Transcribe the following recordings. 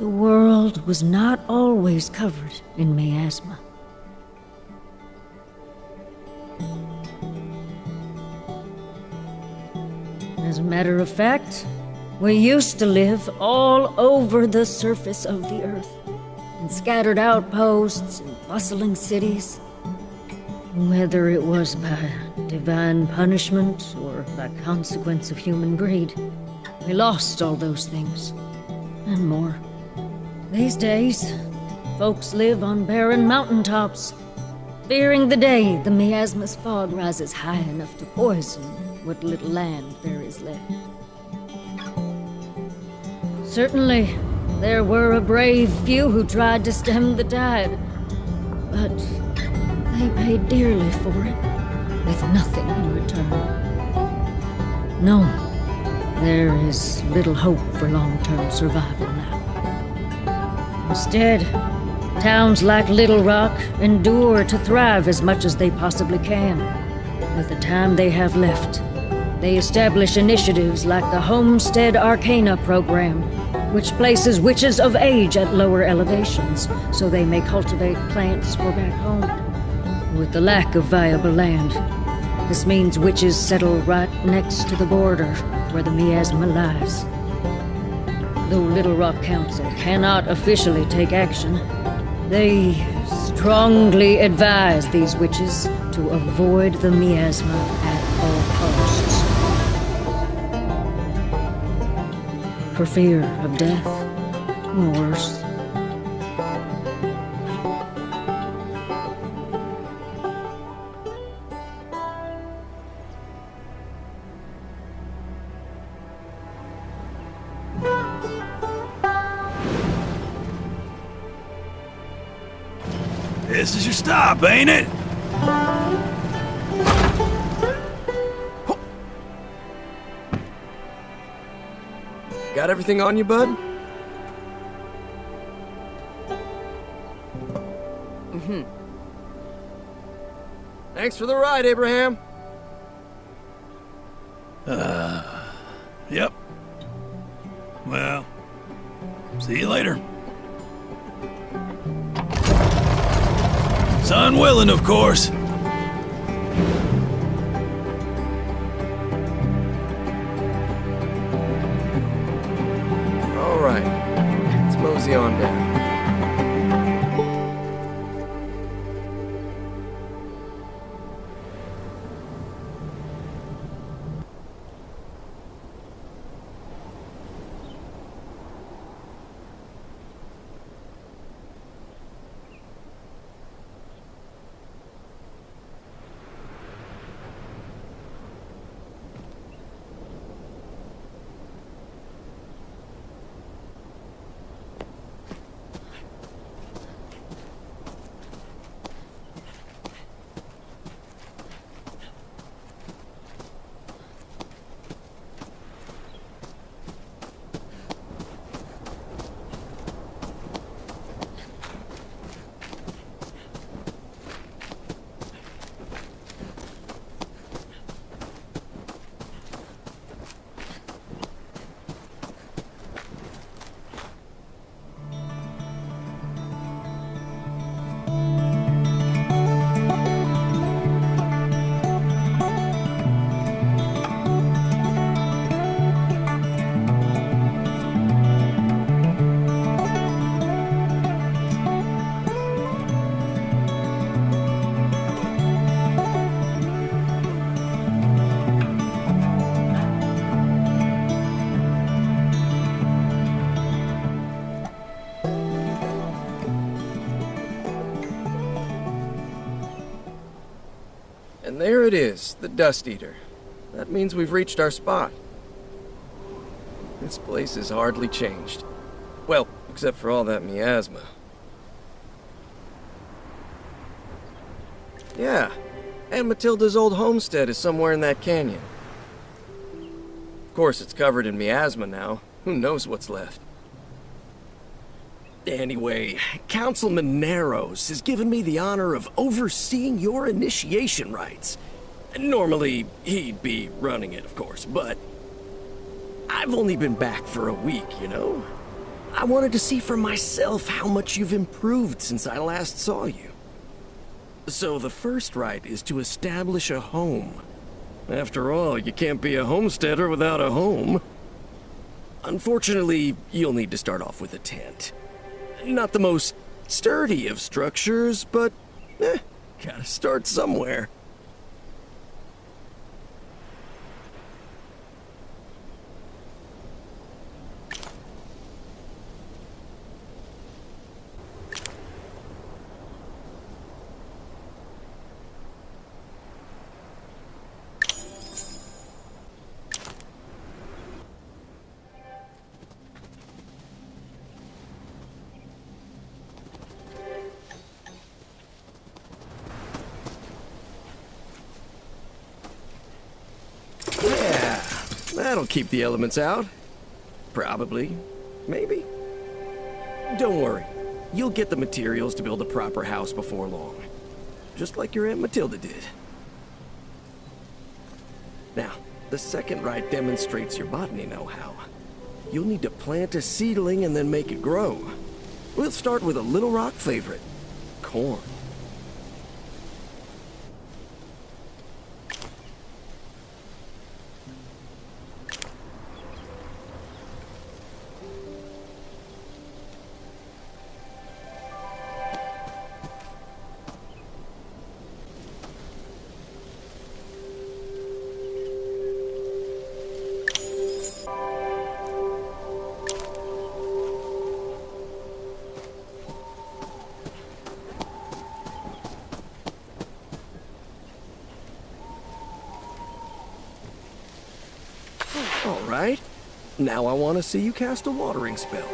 The world was not always covered in miasma. As a matter of fact, we used to live all over the surface of the earth, in scattered outposts and bustling cities. Whether it was by divine punishment or by consequence of human greed, we lost all those things, and more. These days, folks live on barren mountaintops, fearing the day the miasma's fog rises high enough to poison what little land there is left. Certainly, there were a brave few who tried to stem the tide, but they paid dearly for it, with nothing in return. No, there is little hope for long-term survival now. Instead, towns like Little Rock endure to thrive as much as they possibly can. With the time they have left, they establish initiatives like the Homestead Arcana program, which places witches of age at lower elevations so they may cultivate plants for back home. With the lack of viable land, this means witches settle right next to the border where the miasma lies. Though Little Rock Council cannot officially take action, they strongly advise these witches to avoid the miasma at all costs. For fear of death, or worse. This is your stop, ain't it? Got everything on you, bud? Thanks for the ride, Abraham. Yep. Well, see you later. Sun willing, of course. All right, let's mosey on down. And there it is, the Dust Eater. That means we've reached our spot. This place is hardly changed. Well, except for all that miasma. Yeah, Aunt Matilda's old homestead is somewhere in that canyon. Of course, it's covered in miasma now. Who knows what's left? Anyway, Councilman Narrows has given me the honor of overseeing your initiation rites. Normally, he'd be running it, of course, but I've only been back for a week, you know? I wanted to see for myself how much you've improved since I last saw you. So the first rite is to establish a home. After all, you can't be a homesteader without a home. Unfortunately, you'll need to start off with a tent. Not the most sturdy of structures, but gotta start somewhere. Yeah, that'll keep the elements out. Probably. Maybe. Don't worry. You'll get the materials to build a proper house before long. Just like your Aunt Matilda did. Now, the second rite demonstrates your botany know-how. You'll need to plant a seedling and then make it grow. We'll start with a Little Rock favorite, corn. All right. Now I want to see you cast a watering spell.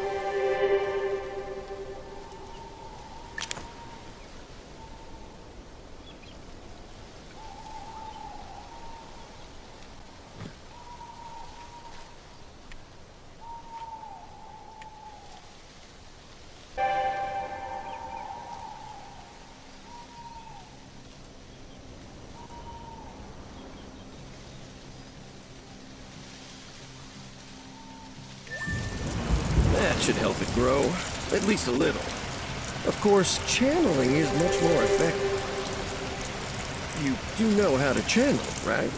That should help it grow, at least a little. Of course, channeling is much more effective. You do know how to channel, right?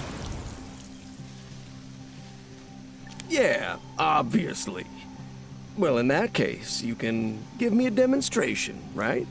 Yeah, obviously. Well, in that case, you can give me a demonstration, right?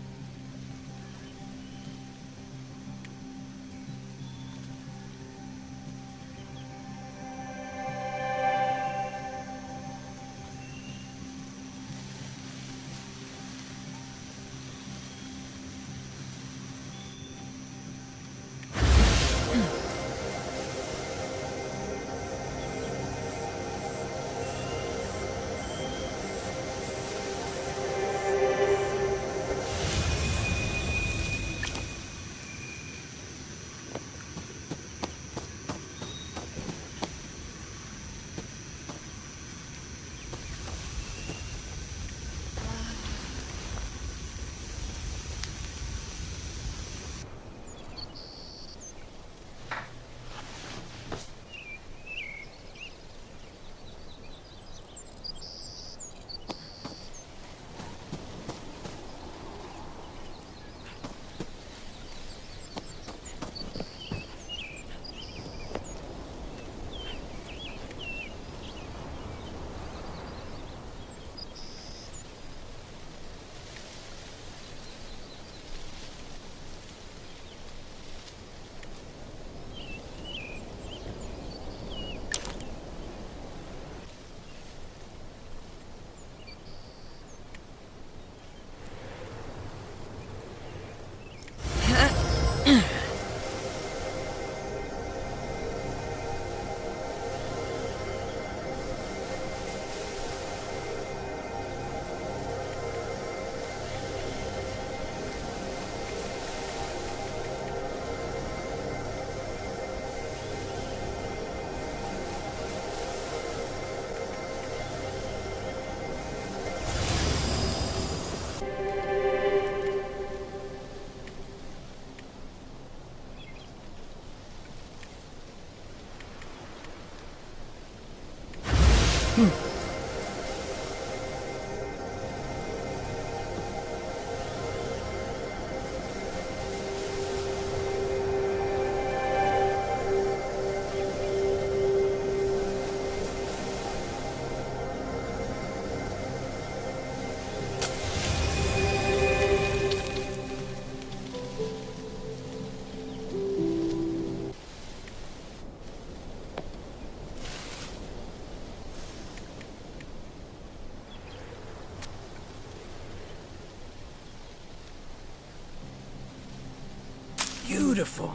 beautiful.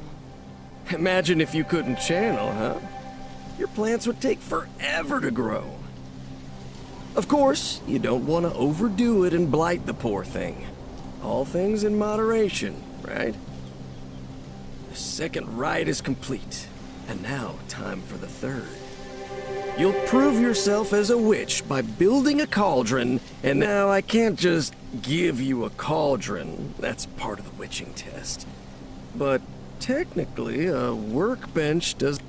Imagine if you couldn't channel, huh? Your plants would take forever to grow. Of course, you don't want to overdo it and blight the poor thing. All things in moderation, right? The second rite is complete, and now time for the third. You'll prove yourself as a witch by building a cauldron, and now I can't just give you a cauldron. That's part of the witching test. But technically, a workbench does...